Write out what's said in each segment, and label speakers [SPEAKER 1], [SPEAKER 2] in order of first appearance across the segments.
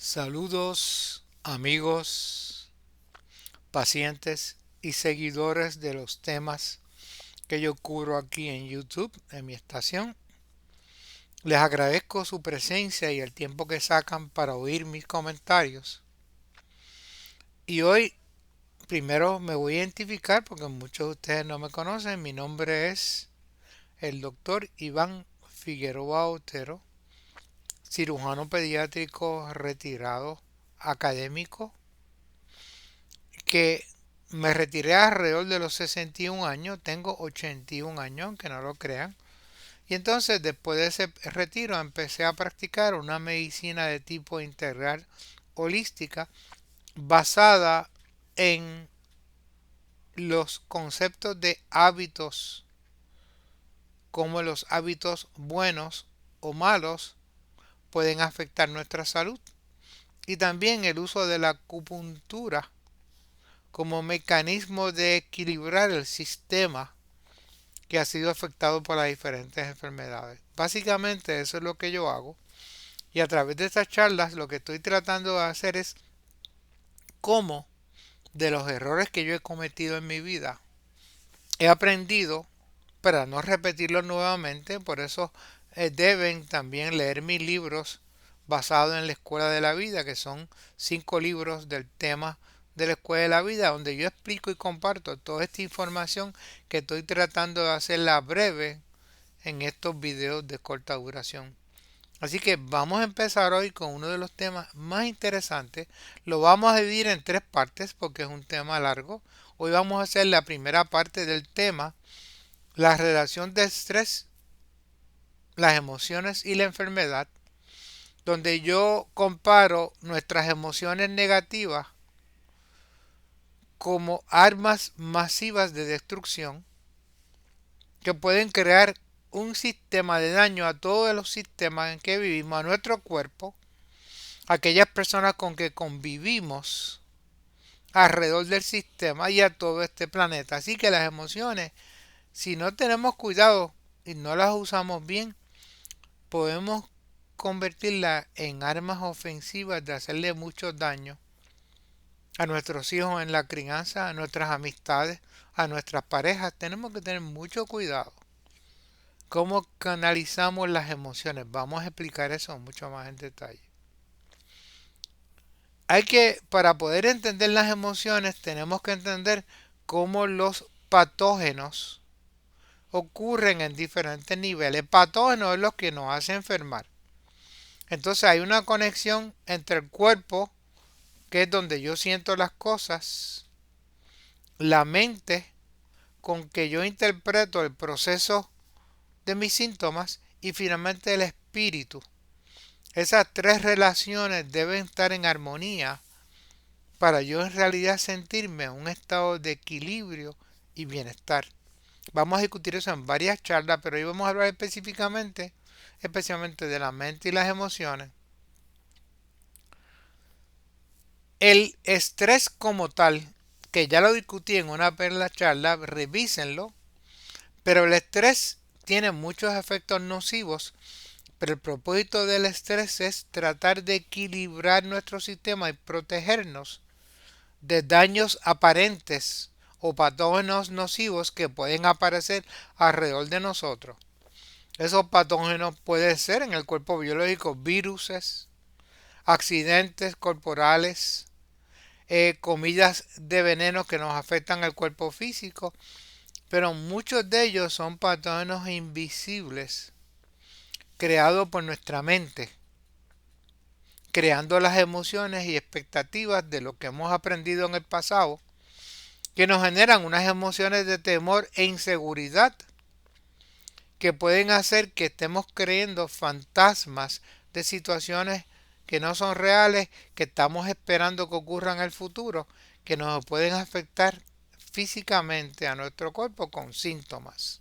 [SPEAKER 1] Saludos amigos, pacientes y seguidores de los temas que yo cubro aquí en YouTube, en mi estación. Les agradezco su presencia y el tiempo que sacan para oír mis comentarios. Y hoy primero me voy a identificar porque muchos de ustedes no me conocen. Mi nombre es el doctor Iván Figueroa Otero, cirujano pediátrico retirado académico que me retiré alrededor de los 61 años, tengo 81 años, aunque no lo crean. Y entonces después de ese retiro empecé a practicar una medicina de tipo integral holística basada en los conceptos de hábitos, como los hábitos buenos o malos pueden afectar nuestra salud. Y también el uso de la acupuntura como mecanismo de equilibrar el sistema que ha sido afectado por las diferentes enfermedades. Básicamente eso es lo que yo hago y a través de estas charlas lo que estoy tratando de hacer es cómo de los errores que yo he cometido en mi vida he aprendido para no repetirlos nuevamente. Por eso deben también leer mis libros basados en la escuela de la vida, que son 5 libros del tema de la escuela de la vida, donde yo explico y comparto toda esta información que estoy tratando de hacerla breve en estos videos de corta duración. Así que vamos a empezar hoy con uno de los temas más interesantes. Lo vamos a dividir en 3 partes porque es un tema largo. Hoy vamos a hacer la primera parte del tema, la relación de estrés, las emociones y la enfermedad, donde yo comparo nuestras emociones negativas como armas masivas de destrucción que pueden crear un sistema de daño a todos los sistemas en que vivimos, a nuestro cuerpo, a aquellas personas con que convivimos alrededor del sistema y a todo este planeta. Así que las emociones, si no tenemos cuidado y no las usamos bien, podemos convertirlas en armas ofensivas de hacerle mucho daño a nuestros hijos en la crianza, a nuestras amistades, a nuestras parejas. Tenemos que tener mucho cuidado. ¿Cómo canalizamos las emociones? Vamos a explicar eso mucho más en detalle. Para poder entender las emociones, tenemos que entender cómo los patógenos ocurren en diferentes niveles. Patógenos es lo que nos hace enfermar. Entonces hay una conexión entre el cuerpo, que es donde yo siento las cosas, la mente, con que yo interpreto el proceso de mis síntomas, y finalmente el espíritu. Esas 3 relaciones deben estar en armonía para yo en realidad sentirme en un estado de equilibrio y bienestar. Vamos a discutir eso en varias charlas, pero hoy vamos a hablar especialmente de la mente y las emociones. El estrés como tal, que ya lo discutí en una perla charla, revísenlo, pero el estrés tiene muchos efectos nocivos, pero el propósito del estrés es tratar de equilibrar nuestro sistema y protegernos de daños aparentes o patógenos nocivos que pueden aparecer alrededor de nosotros. Esos patógenos pueden ser en el cuerpo biológico viruses, accidentes corporales, comidas de veneno que nos afectan al cuerpo físico, pero muchos de ellos son patógenos invisibles creados por nuestra mente, creando las emociones y expectativas de lo que hemos aprendido en el pasado, que nos generan unas emociones de temor e inseguridad que pueden hacer que estemos creyendo fantasmas de situaciones que no son reales, que estamos esperando que ocurran en el futuro, que nos pueden afectar físicamente a nuestro cuerpo con síntomas.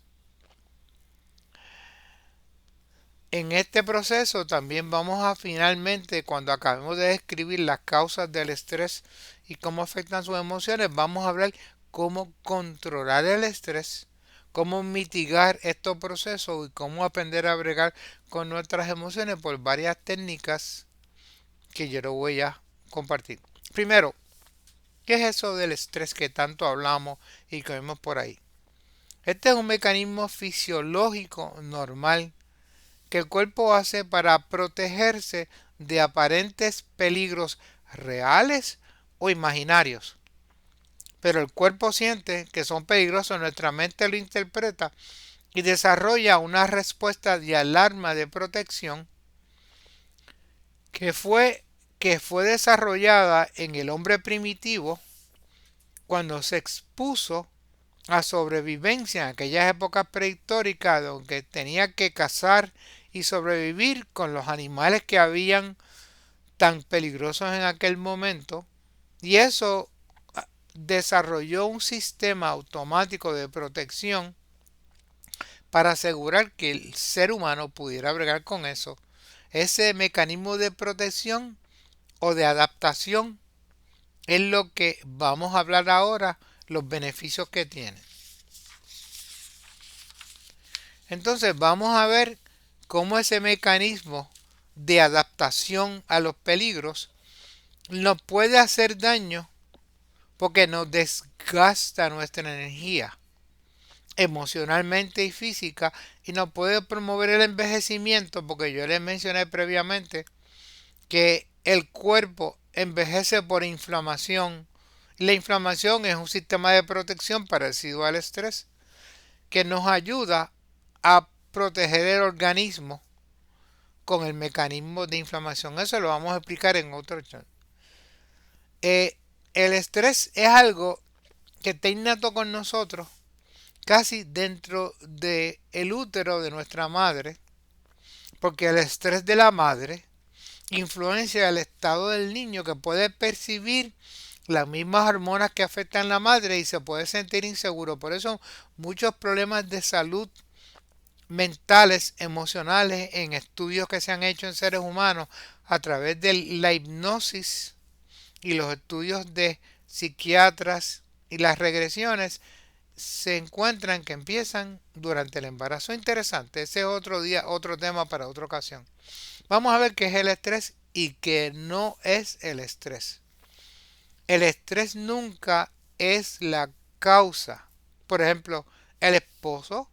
[SPEAKER 1] En este proceso también vamos a finalmente, cuando acabemos de describir las causas del estrés y cómo afectan sus emociones, vamos a hablar cómo controlar el estrés, cómo mitigar estos procesos y cómo aprender a bregar con nuestras emociones por varias técnicas que yo lo voy a compartir. Primero, ¿qué es eso del estrés que tanto hablamos y que vemos por ahí? Este es un mecanismo fisiológico normal que el cuerpo hace para protegerse de aparentes peligros reales o imaginarios. Pero el cuerpo siente que son peligrosos, nuestra mente lo interpreta y desarrolla una respuesta de alarma de protección que fue, que fue desarrollada en el hombre primitivo cuando se expuso a sobrevivencia en aquellas épocas prehistóricas donde tenía que cazar y sobrevivir con los animales que habían tan peligrosos en aquel momento, y eso desarrolló un sistema automático de protección para asegurar que el ser humano pudiera bregar con eso. Ese mecanismo de protección o de adaptación es lo que vamos a hablar ahora, los beneficios que tiene. Entonces vamos a ver cómo ese mecanismo de adaptación a los peligros nos puede hacer daño porque nos desgasta nuestra energía emocionalmente y física y nos puede promover el envejecimiento porque yo les mencioné previamente que el cuerpo envejece por inflamación. La inflamación es un sistema de protección parecido al estrés que nos ayuda a proteger el organismo con el mecanismo de inflamación. Eso lo vamos a explicar en otro chat. El estrés es algo que está innato con nosotros, casi dentro del útero de nuestra madre, porque el estrés de la madre influencia el estado del niño que puede percibir las mismas hormonas que afectan a la madre y se puede sentir inseguro. Por eso muchos problemas de salud mentales, emocionales, en estudios que se han hecho en seres humanos a través de la hipnosis y los estudios de psiquiatras y las regresiones, se encuentran que empiezan durante el embarazo. Interesante, ese es otro día, otro tema para otra ocasión. Vamos a ver qué es el estrés y qué no es el estrés. El estrés nunca es la causa. Por ejemplo, el esposo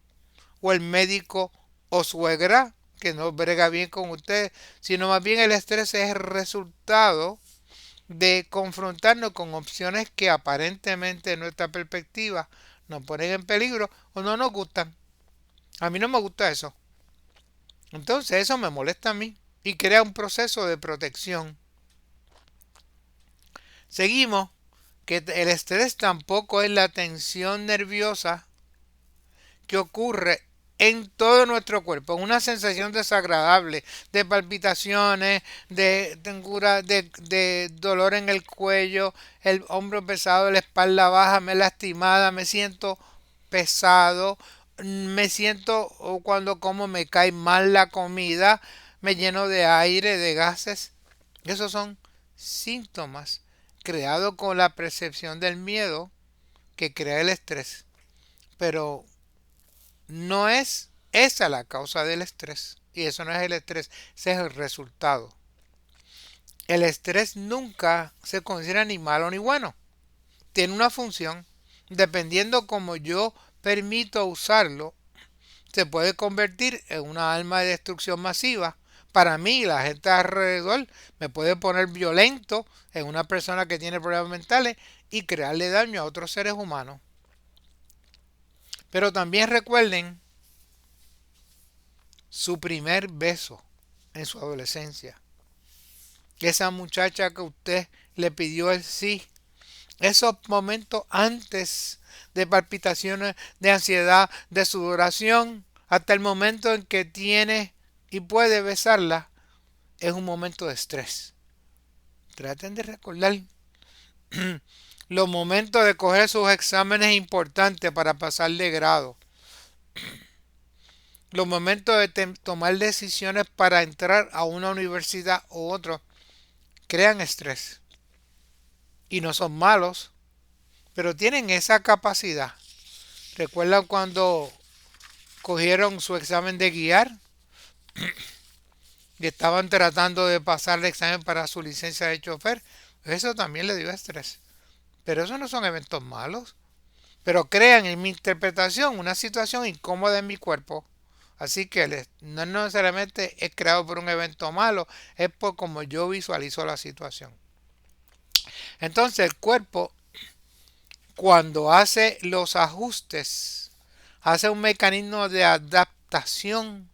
[SPEAKER 1] o el médico o suegra que no brega bien con usted, sino más bien el estrés es el resultado de confrontarnos con opciones que aparentemente en nuestra perspectiva nos ponen en peligro o no nos gustan. A mí no me gusta eso. Entonces eso me molesta a mí y crea un proceso de protección. Seguimos que el estrés tampoco es la tensión nerviosa que ocurre en todo nuestro cuerpo, una sensación desagradable de palpitaciones, de dolor en el cuello, el hombro pesado, la espalda baja, me lastimada, me siento pesado, me siento cuando como me cae mal la comida, me lleno de aire, de gases. Esos son síntomas creados con la percepción del miedo que crea el estrés. Pero no es esa la causa del estrés. Y eso no es el estrés, ese es el resultado. El estrés nunca se considera ni malo ni bueno. Tiene una función. Dependiendo como yo permito usarlo, se puede convertir en una arma de destrucción masiva. Para mí, la gente alrededor me puede poner violento en una persona que tiene problemas mentales y crearle daño a otros seres humanos. Pero también recuerden su primer beso en su adolescencia. Esa muchacha que usted le pidió el sí. Esos momentos antes de palpitaciones, de ansiedad, de sudoración, hasta el momento en que tiene y puede besarla, es un momento de estrés. Traten de recordar los momentos de coger sus exámenes importantes para pasar de grado. Los momentos de tomar decisiones para entrar a una universidad u otro crean estrés. Y no son malos, pero tienen esa capacidad. ¿Recuerdan cuando cogieron su examen de guiar? y estaban tratando de pasar el examen para su licencia de chofer, eso también le dio estrés. Pero esos no son eventos malos, pero crean en mi interpretación una situación incómoda en mi cuerpo. Así que no necesariamente es creado por un evento malo, es por como yo visualizo la situación. Entonces el cuerpo, cuando hace los ajustes, hace un mecanismo de adaptación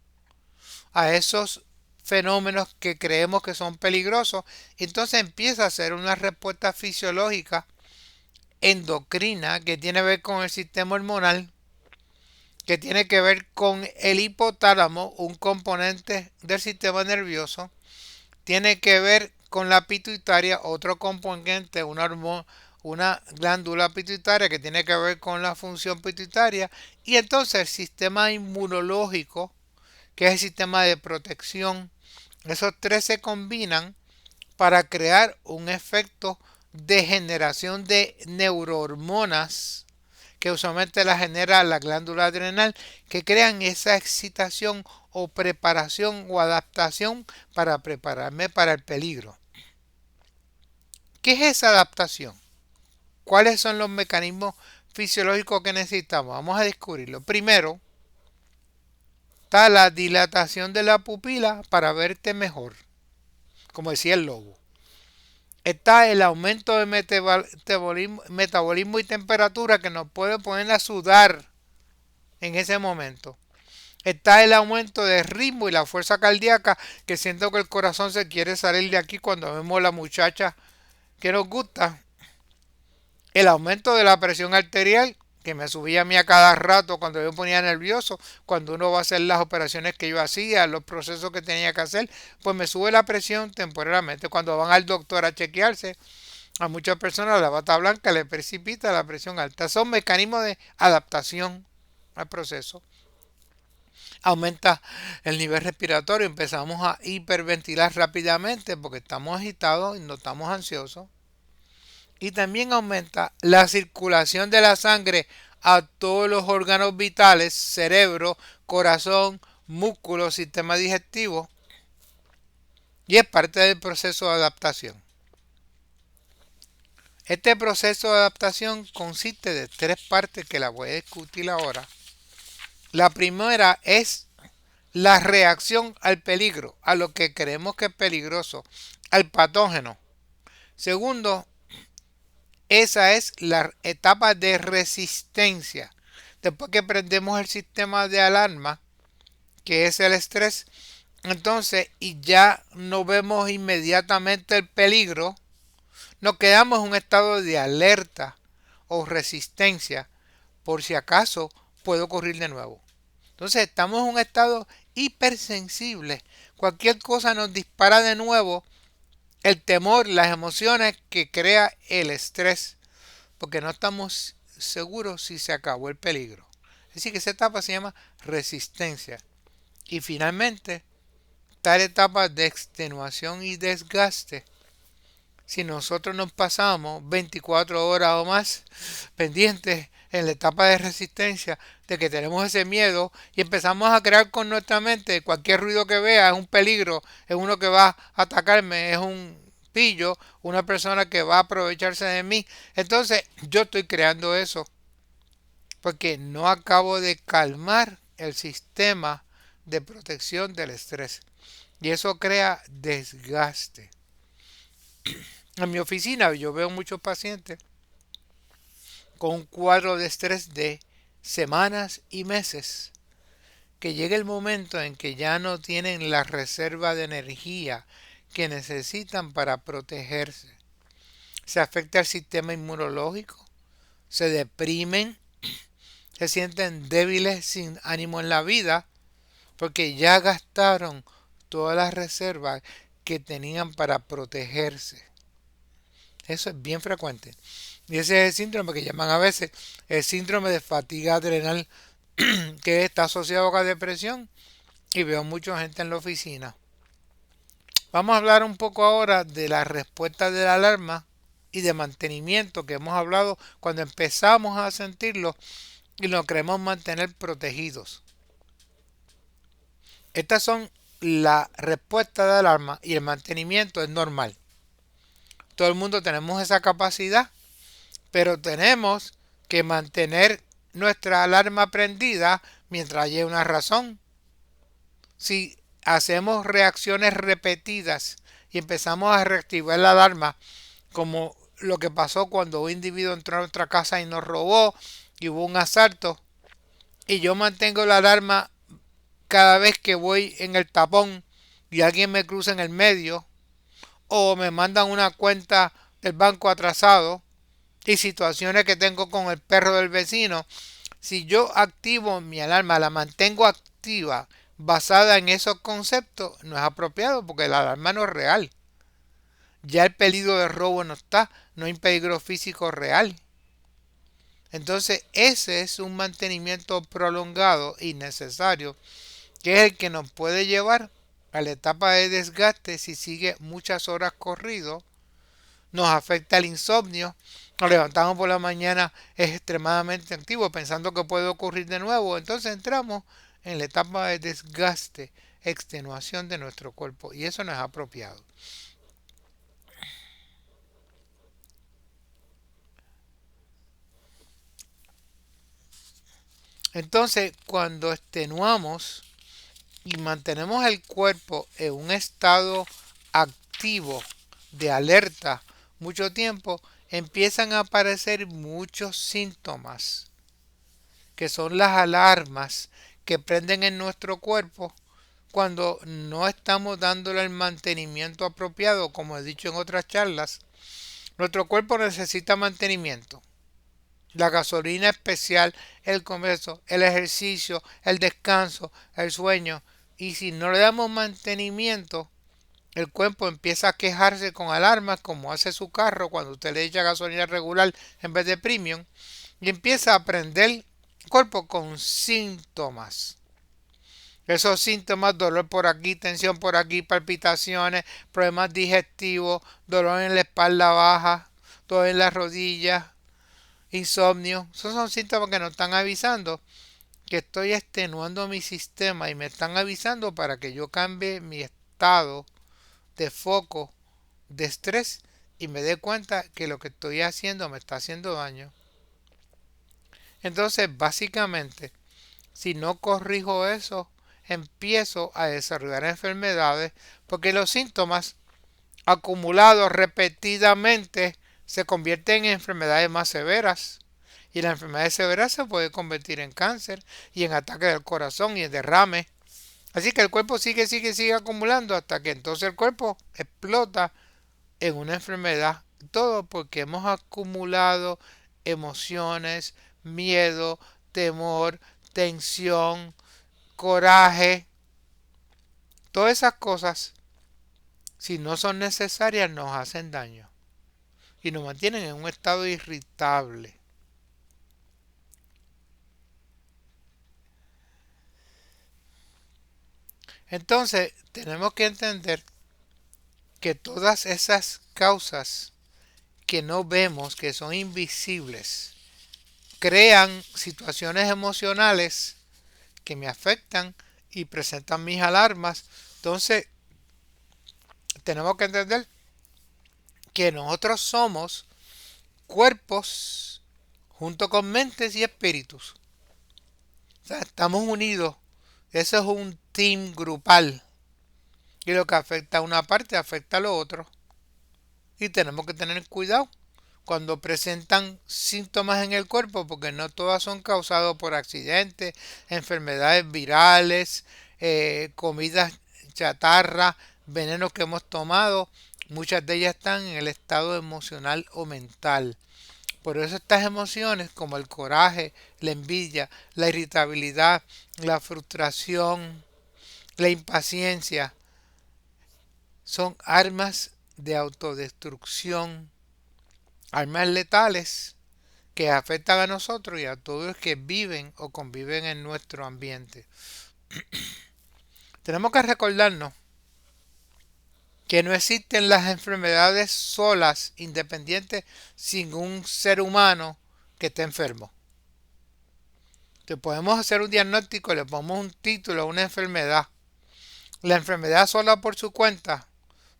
[SPEAKER 1] a esos fenómenos que creemos que son peligrosos, entonces empieza a hacer una respuesta fisiológica endocrina que tiene que ver con el sistema hormonal, que tiene que ver con el hipotálamo, un componente del sistema nervioso, tiene que ver con la pituitaria, otro componente, una glándula pituitaria que tiene que ver con la función pituitaria, y entonces el sistema inmunológico, que es el sistema de protección, esos tres se combinan para crear un efecto de generación de neurohormonas que usualmente la genera la glándula adrenal, que crean esa excitación o preparación o adaptación para prepararme para el peligro. ¿Qué es esa adaptación? ¿Cuáles son los mecanismos fisiológicos que necesitamos? Vamos a descubrirlo. Primero, está la dilatación de la pupila para verte mejor, como decía el lobo. Está el aumento de metabolismo y temperatura que nos puede poner a sudar en ese momento. Está el aumento de ritmo y la fuerza cardíaca, que siento que el corazón se quiere salir de aquí cuando vemos a la muchacha que nos gusta. El aumento de la presión arterial, que me subía a mí a cada rato cuando yo me ponía nervioso, cuando uno va a hacer las operaciones que yo hacía, los procesos que tenía que hacer, pues me sube la presión temporalmente. Cuando van al doctor a chequearse, a muchas personas la bata blanca le precipita la presión alta. Son mecanismos de adaptación al proceso. Aumenta el nivel respiratorio, empezamos a hiperventilar rápidamente porque estamos agitados y no estamos ansiosos. Y también aumenta la circulación de la sangre a todos los órganos vitales, cerebro, corazón, músculo, sistema digestivo, y es parte del proceso de adaptación. Este proceso de adaptación consiste de tres partes que la voy a discutir ahora. La primera es la reacción al peligro, a lo que creemos que es peligroso, al patógeno. Segundo, esa es la etapa de resistencia. Después que prendemos el sistema de alarma, que es el estrés, entonces, y ya no vemos inmediatamente el peligro, nos quedamos en un estado de alerta o resistencia por si acaso puede ocurrir de nuevo. Entonces estamos en un estado hipersensible. Cualquier cosa nos dispara de nuevo el temor, las emociones que crea el estrés, porque no estamos seguros si se acabó el peligro. Es decir, que esa etapa se llama resistencia. Y finalmente, tal etapa de extenuación y desgaste. Si nosotros nos pasamos 24 horas o más pendientes en la etapa de resistencia, de que tenemos ese miedo y empezamos a crear con nuestra mente cualquier ruido que vea es un peligro, es uno que va a atacarme, es un pillo, una persona que va a aprovecharse de mí. Entonces yo estoy creando eso porque no acabo de calmar el sistema de protección del estrés y eso crea desgaste. En mi oficina yo veo muchos pacientes con un cuadro de estrés de semanas y meses, que llega el momento en que ya no tienen la reserva de energía que necesitan para protegerse. Se afecta el sistema inmunológico, se deprimen, se sienten débiles sin ánimo en la vida, porque ya gastaron todas las reservas que tenían para protegerse. Eso es bien frecuente. Y ese es el síndrome que llaman a veces el síndrome de fatiga adrenal, que está asociado con la depresión y veo mucha gente en la oficina. Vamos a hablar un poco ahora de la respuesta de la alarma y de mantenimiento que hemos hablado cuando empezamos a sentirlo y nos queremos mantener protegidos. Estas son la respuesta de alarma y el mantenimiento es normal. Todo el mundo tenemos esa capacidad, pero tenemos que mantener nuestra alarma prendida mientras haya una razón. Si hacemos reacciones repetidas y empezamos a reactivar la alarma, como lo que pasó cuando un individuo entró a nuestra casa y nos robó y hubo un asalto, y yo mantengo la alarma cada vez que voy en el tapón y alguien me cruza en el medio, o me mandan una cuenta del banco atrasado, y situaciones que tengo con el perro del vecino. Si yo activo mi alarma, la mantengo activa basada en esos conceptos, no es apropiado porque la alarma no es real. Ya el peligro de robo no está, no hay peligro físico real. Entonces ese es un mantenimiento prolongado y necesario, que es el que nos puede llevar a la etapa de desgaste si sigue muchas horas corrido. Nos afecta el insomnio, nos levantamos por la mañana es extremadamente activo pensando que puede ocurrir de nuevo, entonces entramos en la etapa de desgaste, extenuación de nuestro cuerpo, y eso no es apropiado. Entonces, cuando extenuamos y mantenemos el cuerpo en un estado activo de alerta mucho tiempo, empiezan a aparecer muchos síntomas que son las alarmas que prenden en nuestro cuerpo cuando no estamos dándole el mantenimiento apropiado. Como he dicho en otras charlas, nuestro cuerpo necesita mantenimiento. La gasolina especial, el comercio, el ejercicio, el descanso, el sueño. Y si no le damos mantenimiento, el cuerpo empieza a quejarse con alarmas como hace su carro cuando usted le echa gasolina regular en vez de premium. Y empieza a prender el cuerpo con síntomas. Esos síntomas: dolor por aquí, tensión por aquí, palpitaciones, problemas digestivos, dolor en la espalda baja, dolor en las rodillas, insomnio. Esos son síntomas que nos están avisando que estoy extenuando mi sistema y me están avisando para que yo cambie mi estado de foco de estrés y me dé cuenta que lo que estoy haciendo me está haciendo daño. Entonces, básicamente, si no corrijo eso, empiezo a desarrollar enfermedades porque los síntomas acumulados repetidamente se convierten en enfermedades más severas. Y la enfermedad severa se puede convertir en cáncer y en ataque del corazón y en derrame. Así que el cuerpo sigue acumulando hasta que entonces el cuerpo explota en una enfermedad. Todo porque hemos acumulado emociones, miedo, temor, tensión, coraje. Todas esas cosas, si no son necesarias, nos hacen daño y nos mantienen en un estado irritable. Entonces, tenemos que entender que todas esas causas que no vemos, que son invisibles, crean situaciones emocionales que me afectan y presentan mis alarmas. Entonces, tenemos que entender que nosotros somos cuerpos junto con mentes y espíritus. O sea, estamos unidos. Eso es un team grupal. Y lo que afecta a una parte afecta a lo otro. Y tenemos que tener cuidado cuando presentan síntomas en el cuerpo, porque no todas son causadas por accidentes, enfermedades virales, comidas chatarra, venenos que hemos tomado. Muchas de ellas están en el estado emocional o mental. Por eso estas emociones como el coraje, la envidia, la irritabilidad, la frustración, la impaciencia, son armas de autodestrucción, armas letales que afectan a nosotros y a todos los que viven o conviven en nuestro ambiente. Tenemos que recordarnos que no existen las enfermedades solas, independientes, sin un ser humano que esté enfermo. Que podemos hacer un diagnóstico, le ponemos un título a una enfermedad, La enfermedad sola por su cuenta,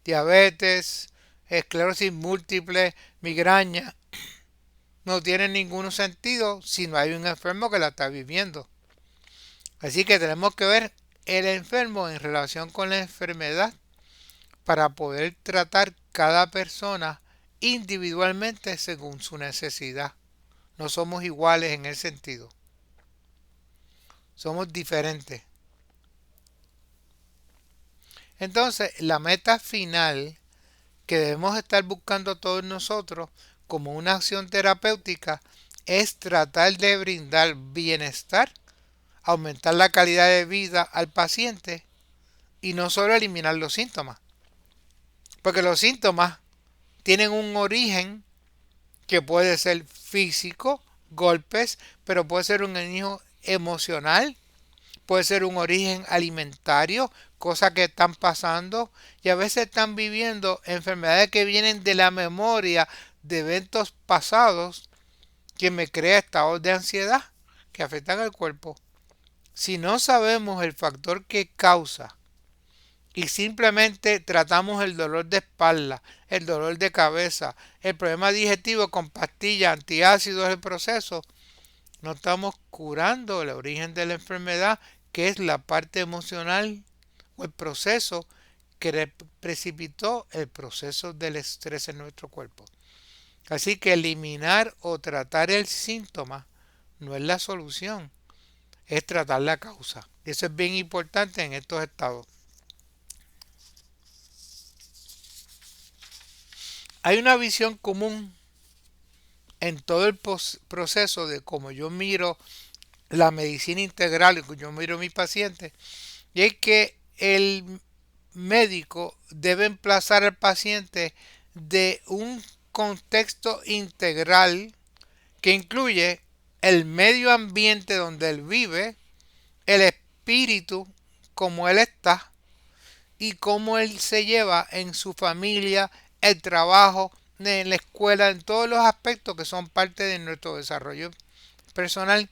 [SPEAKER 1] diabetes, esclerosis múltiple, migraña, no tiene ningún sentido si no hay un enfermo que la está viviendo. Así que tenemos que ver el enfermo en relación con la enfermedad para poder tratar cada persona individualmente según su necesidad. No somos iguales en ese sentido. Somos diferentes. Entonces, la meta final que debemos estar buscando todos nosotros como una acción terapéutica es tratar de brindar bienestar, aumentar la calidad de vida al paciente y no solo eliminar los síntomas. Porque los síntomas tienen un origen que puede ser físico, golpes, pero puede ser un origen emocional, puede ser un origen alimentario, cosas que están pasando y a veces están viviendo enfermedades que vienen de la memoria de eventos pasados que me crea estados de ansiedad que afectan al cuerpo. Si no sabemos el factor que causa y simplemente tratamos el dolor de espalda, el dolor de cabeza, el problema digestivo con pastillas, antiácidos, el proceso, no estamos curando el origen de la enfermedad, que es la parte emocional o el proceso que precipitó el proceso del estrés en nuestro cuerpo. Así que eliminar o tratar el síntoma no es la solución, es tratar la causa. Y eso es bien importante en estos estados. Hay una visión común en todo el proceso de cómo yo miro la medicina integral y cómo yo miro a mi paciente, y es que el médico debe emplazar al paciente de un contexto integral que incluye el medio ambiente donde él vive, el espíritu, como él está y cómo él se lleva en su familia, el trabajo, en la escuela, en todos los aspectos que son parte de nuestro desarrollo personal.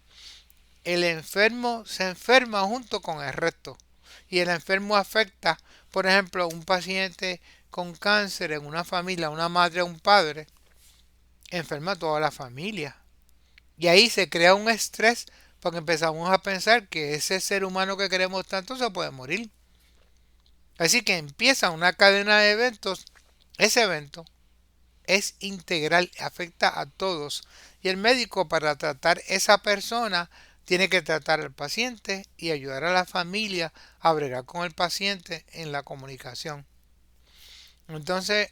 [SPEAKER 1] El enfermo se enferma junto con el resto y el enfermo afecta, por ejemplo, un paciente con cáncer en una familia, una madre o un padre, enferma a toda la familia. Y ahí se crea un estrés porque empezamos a pensar que ese ser humano que queremos tanto se puede morir. Así que empieza una cadena de eventos. Ese evento es integral, afecta a todos. Y el médico para tratar esa persona tiene que tratar al paciente y ayudar a la familia a bregar con el paciente en la comunicación. Entonces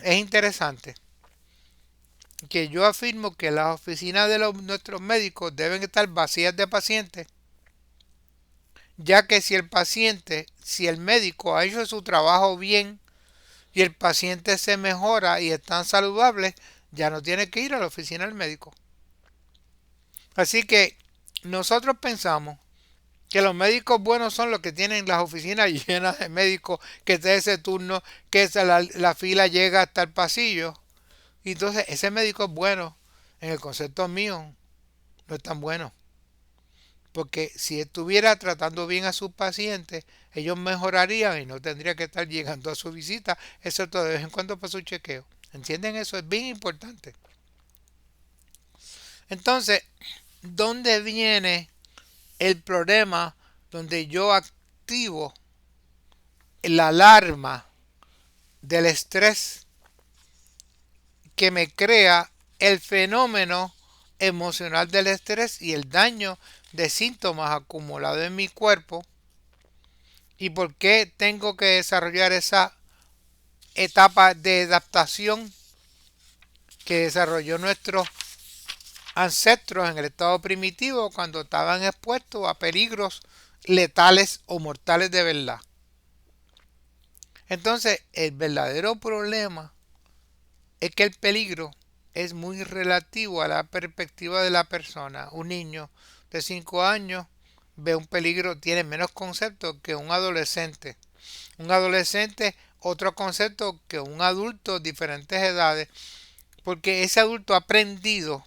[SPEAKER 1] es interesante que yo afirmo que las oficinas de nuestros médicos deben estar vacías de pacientes, ya que si el médico ha hecho su trabajo bien y el paciente se mejora y están saludables, ya no tiene que ir a la oficina del médico. Así que nosotros pensamos que los médicos buenos son los que tienen las oficinas llenas de médicos, que está ese turno, que la fila llega hasta el pasillo. Y entonces ese médico es bueno. En el concepto mío, no es tan bueno. Porque si estuviera tratando bien a sus pacientes, ellos mejorarían y no tendría que estar llegando a su visita, excepto de vez en cuando para su chequeo. ¿Entienden eso? Es bien importante. Entonces, ¿dónde viene el problema donde yo activo la alarma del estrés que me crea el fenómeno emocional del estrés y el daño de síntomas acumulados en mi cuerpo? ¿Y por qué tengo que desarrollar esa etapa de adaptación que desarrolló nuestros ancestros en el estado primitivo cuando estaban expuestos a peligros letales o mortales de verdad? Entonces, el verdadero problema es que el peligro es muy relativo a la perspectiva de la persona. Un niño de 5 años ve un peligro, tiene menos concepto que un adolescente. Un adolescente, otro concepto que un adulto de diferentes edades, porque ese adulto ha aprendido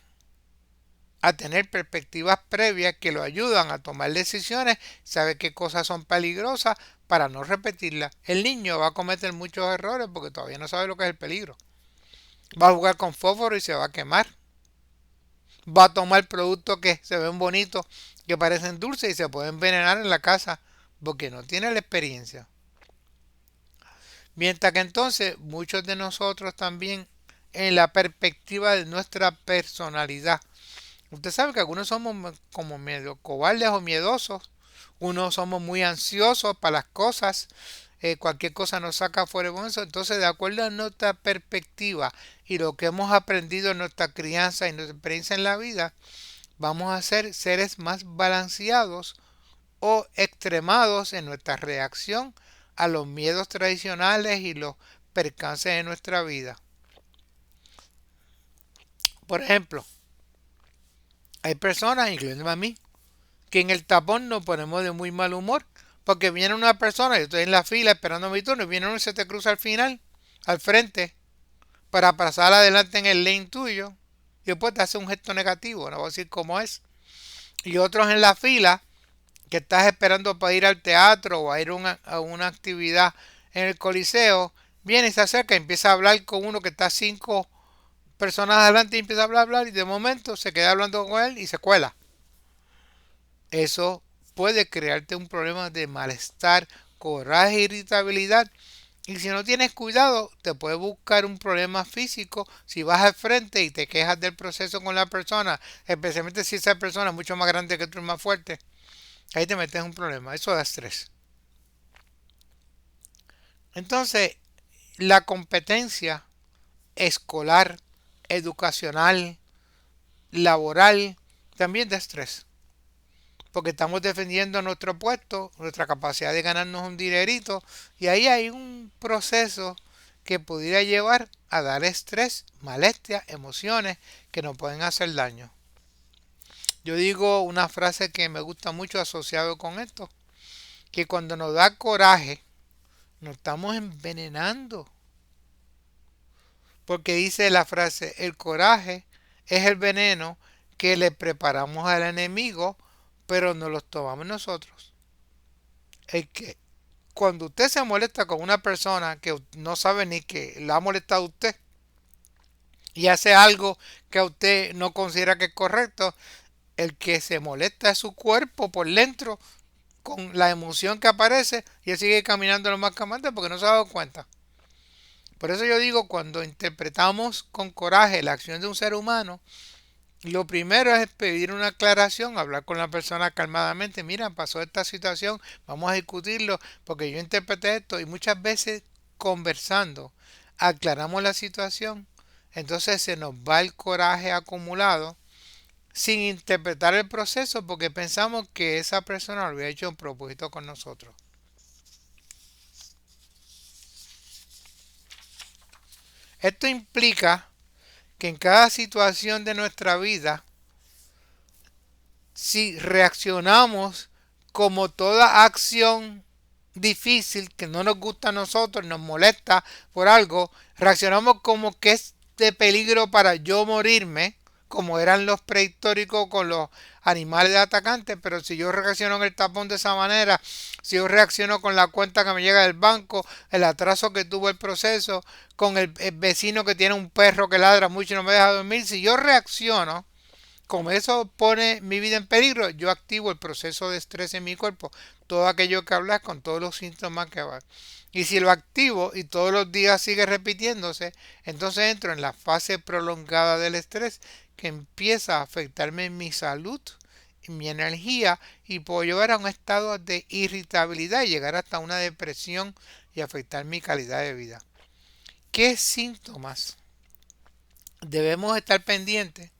[SPEAKER 1] a tener perspectivas previas que lo ayudan a tomar decisiones, sabe qué cosas son peligrosas para no repetirlas. El niño va a cometer muchos errores porque todavía no sabe lo que es el peligro. Va a jugar con fósforo y se va a quemar. Va a tomar productos que se ven bonitos, que parecen dulces y se puede envenenar en la casa porque no tiene la experiencia. Mientras que entonces muchos de nosotros también en la perspectiva de nuestra personalidad. Usted sabe que algunos somos como medio cobardes o miedosos, unos somos muy ansiosos para las cosas, cualquier cosa nos saca fuera de eso. Entonces, de acuerdo a nuestra perspectiva y lo que hemos aprendido en nuestra crianza y nuestra experiencia en la vida, vamos a ser seres más balanceados o extremados en nuestra reacción a los miedos tradicionales y los percances de nuestra vida. Por ejemplo, hay personas, incluyéndome a mí, que en el tapón nos ponemos de muy mal humor porque viene una persona, yo estoy en la fila esperando mi turno y viene uno y se te cruza al final, al frente, para pasar adelante en el lane tuyo y después te hace un gesto negativo, no voy a decir cómo es. Y otros en la fila que estás esperando para ir al teatro o a ir a una actividad en el coliseo, viene y se acerca y empieza a hablar con uno que está 5 personas adelante y empieza a hablar y de momento se queda hablando con él y se cuela. Eso puede crearte un problema de malestar, coraje, irritabilidad. Y si no tienes cuidado, te puede buscar un problema físico si vas al frente y te quejas del proceso con la persona, especialmente si esa persona es mucho más grande que tú y más fuerte. Ahí te metes en un problema. Eso da estrés. Entonces, la competencia escolar, educacional, laboral, también da estrés. Porque estamos defendiendo nuestro puesto, nuestra capacidad de ganarnos un dinerito, y ahí hay un proceso que pudiera llevar a dar estrés, molestias, emociones que nos pueden hacer daño. Yo digo una frase que me gusta mucho asociado con esto, que cuando nos da coraje, nos estamos envenenando. Porque dice la frase, el coraje es el veneno que le preparamos al enemigo, pero no los tomamos nosotros. El que cuando usted se molesta con una persona que no sabe ni que la ha molestado a usted y hace algo que a usted no considera que es correcto, el que se molesta es su cuerpo por dentro con la emoción que aparece y él sigue caminando lo más camante porque no se ha dado cuenta. Por eso yo digo, cuando interpretamos con coraje la acción de un ser humano, lo primero es pedir una aclaración, hablar con la persona calmadamente. Mira, pasó esta situación, vamos a discutirlo porque yo interpreté esto y muchas veces conversando aclaramos la situación. Entonces se nos va el coraje acumulado sin interpretar el proceso porque pensamos que esa persona lo había hecho en propósito con nosotros. Esto implica que en cada situación de nuestra vida, si reaccionamos como toda acción difícil que no nos gusta a nosotros, nos molesta por algo, reaccionamos como que es de peligro para yo morirme, como eran los prehistóricos con los animales atacantes, pero si yo reacciono en el tapón de esa manera, si yo reacciono con la cuenta que me llega del banco, el atraso que tuvo el proceso, con el vecino que tiene un perro que ladra mucho y no me deja dormir, si yo reacciono, como eso pone mi vida en peligro, yo activo el proceso de estrés en mi cuerpo, todo aquello que hablas con todos los síntomas que va. Y si lo activo y todos los días sigue repitiéndose, entonces entro en la fase prolongada del estrés que empieza a afectarme en mi salud, en mi energía y puedo llegar a un estado de irritabilidad y llegar hasta una depresión y afectar mi calidad de vida. ¿Qué síntomas debemos estar pendientes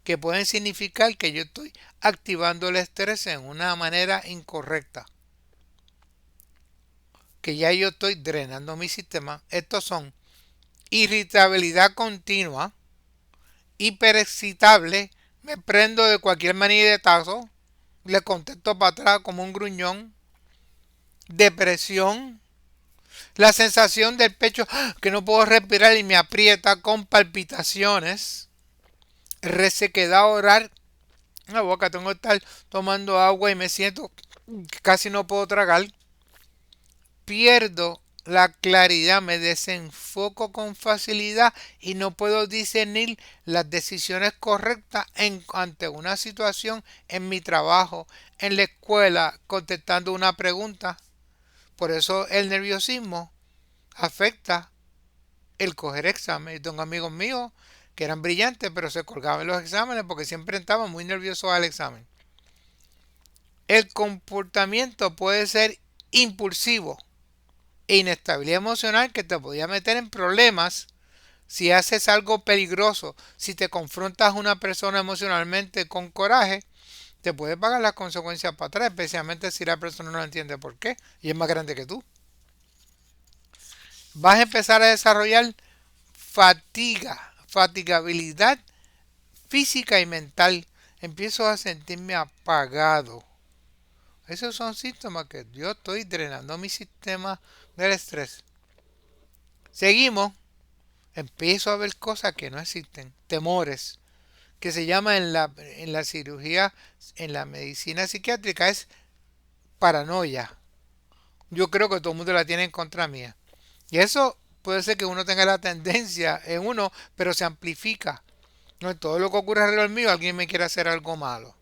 [SPEAKER 1] que pueden significar que yo estoy activando el estrés en una manera incorrecta? Que ya yo estoy drenando mi sistema. Estos son irritabilidad continua, hiperexcitable, me prendo de cualquier manietazo, le contesto para atrás como un gruñón, depresión, la sensación del pecho que no puedo respirar y me aprieta con palpitaciones, resequedad oral la boca, tengo que estar tomando agua y me siento que casi no puedo tragar. Pierdo la claridad, me desenfoco con facilidad y no puedo discernir las decisiones correctas ante una situación en mi trabajo, en la escuela, contestando una pregunta. Por eso el nerviosismo afecta el coger examen. Yo tengo amigos míos que eran brillantes, pero se colgaban en los exámenes porque siempre estaban muy nerviosos al examen. El comportamiento puede ser impulsivo e inestabilidad emocional que te podía meter en problemas si haces algo peligroso, si te confrontas a una persona emocionalmente con coraje, te puede pagar las consecuencias para atrás, especialmente si la persona no entiende por qué y es más grande que tú. Vas a empezar a desarrollar fatigabilidad física y mental. Empiezo a sentirme apagado. Esos son síntomas que yo estoy drenando mi sistema del estrés. Seguimos. Empiezo a ver cosas que no existen. Temores. Que se llama en la cirugía, en la medicina psiquiátrica, es paranoia. Yo creo que todo el mundo la tiene en contra mía. Y eso puede ser que uno tenga la tendencia en uno, pero se amplifica. No, todo lo que ocurre alrededor mío, alguien me quiere hacer algo malo.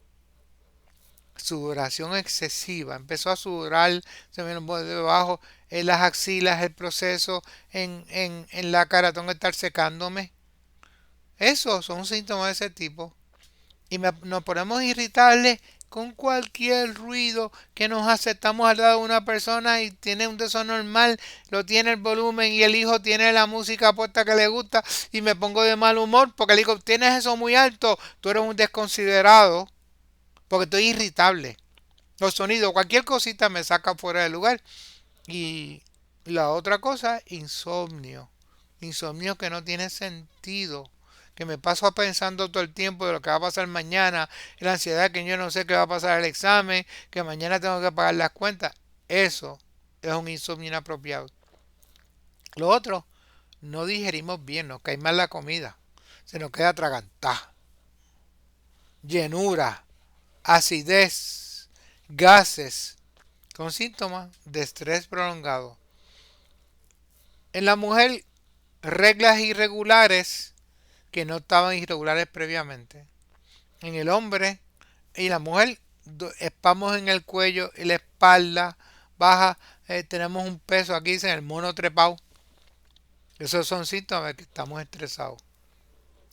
[SPEAKER 1] Sudoración excesiva. Empezó a sudorar, se me de debajo, en las axilas, el proceso, en la cara, tengo que estar secándome. Esos son síntomas de ese tipo. Y nos ponemos irritables con cualquier ruido que nos hace. Estamos al lado de una persona y tiene un desorden normal, lo tiene el volumen y el hijo tiene la música puesta que le gusta y me pongo de mal humor porque le digo, tienes eso muy alto, tú eres un desconsiderado porque estoy irritable. Los sonidos, cualquier cosita me saca fuera del lugar. Y la otra cosa, insomnio. Insomnio que no tiene sentido. Que me paso pensando todo el tiempo de lo que va a pasar mañana. La ansiedad que yo no sé qué va a pasar el examen. Que mañana tengo que pagar las cuentas. Eso es un insomnio inapropiado. Lo otro, no digerimos bien, nos cae mal la comida. Se nos queda atragantada. Llenura, acidez, gases, con síntomas de estrés prolongado. En la mujer, reglas irregulares que no estaban irregulares previamente. En el hombre y la mujer, espamos en el cuello y la espalda baja, tenemos un peso aquí, dicen el mono trepado. Esos son síntomas de que estamos estresados.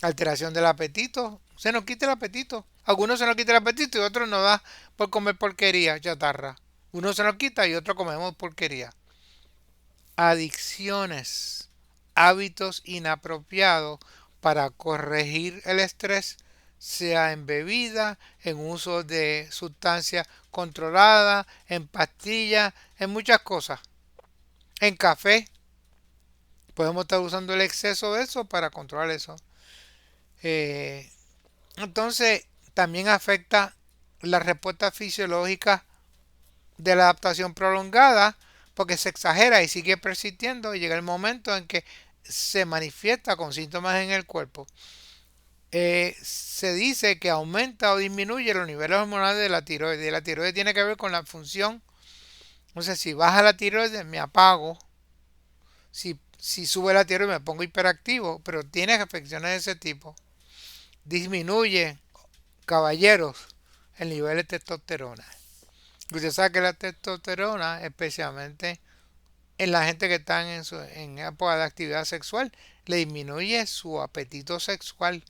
[SPEAKER 1] Alteración del apetito, se nos quita el apetito. Algunos se nos quita el apetito y otros nos da por comer porquería, chatarra. Uno se nos quita y otro comemos porquería. Adicciones, hábitos inapropiados para corregir el estrés, sea en bebida, en uso de sustancias controladas, en pastillas, en muchas cosas. En café, podemos estar usando el exceso de eso para controlar eso. Eh, entonces, también afecta la respuesta fisiológica de la adaptación prolongada porque se exagera y sigue persistiendo y llega el momento en que se manifiesta con síntomas en el cuerpo. Se dice que aumenta o disminuye los niveles hormonales de la tiroides. Y la tiroides tiene que ver con la función. Entonces, si baja la tiroides, me apago. Si sube la tiroides, me pongo hiperactivo. Pero tiene afecciones de ese tipo. Disminuye, caballeros, el nivel de testosterona. Usted sabe que la testosterona, especialmente en la gente que está en época de actividad sexual, le disminuye su apetito sexual.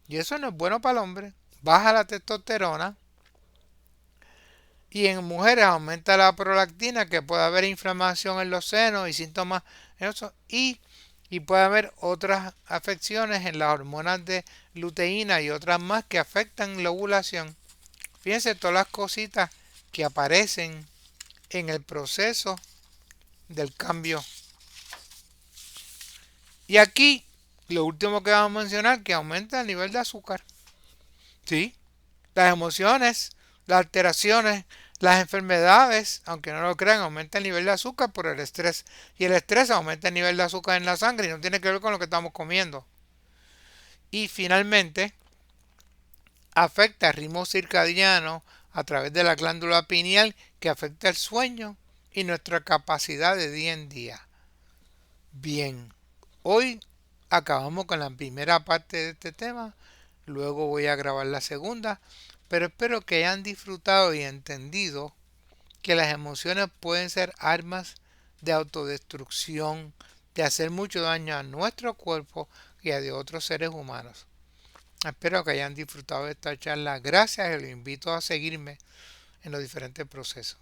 [SPEAKER 1] Y eso no es bueno para el hombre. Baja la testosterona. Y en mujeres aumenta la prolactina, que puede haber inflamación en los senos y síntomas en eso. Y puede haber otras afecciones en las hormonas de luteína y otras más que afectan la ovulación. Fíjense todas las cositas que aparecen en el proceso del cambio. Y aquí, lo último que vamos a mencionar, que aumenta el nivel de azúcar. ¿Sí? Las emociones, las alteraciones, las enfermedades, aunque no lo crean, aumenta el nivel de azúcar por el estrés. Y el estrés aumenta el nivel de azúcar en la sangre y no tiene que ver con lo que estamos comiendo. Y finalmente, afecta el ritmo circadiano a través de la glándula pineal que afecta el sueño y nuestra capacidad de día en día. Bien, hoy acabamos con la primera parte de este tema, luego voy a grabar la segunda, pero espero que hayan disfrutado y entendido que las emociones pueden ser armas de autodestrucción, de hacer mucho daño a nuestro cuerpo y a de otros seres humanos. Espero que hayan disfrutado de esta charla. Gracias y los invito a seguirme en los diferentes procesos.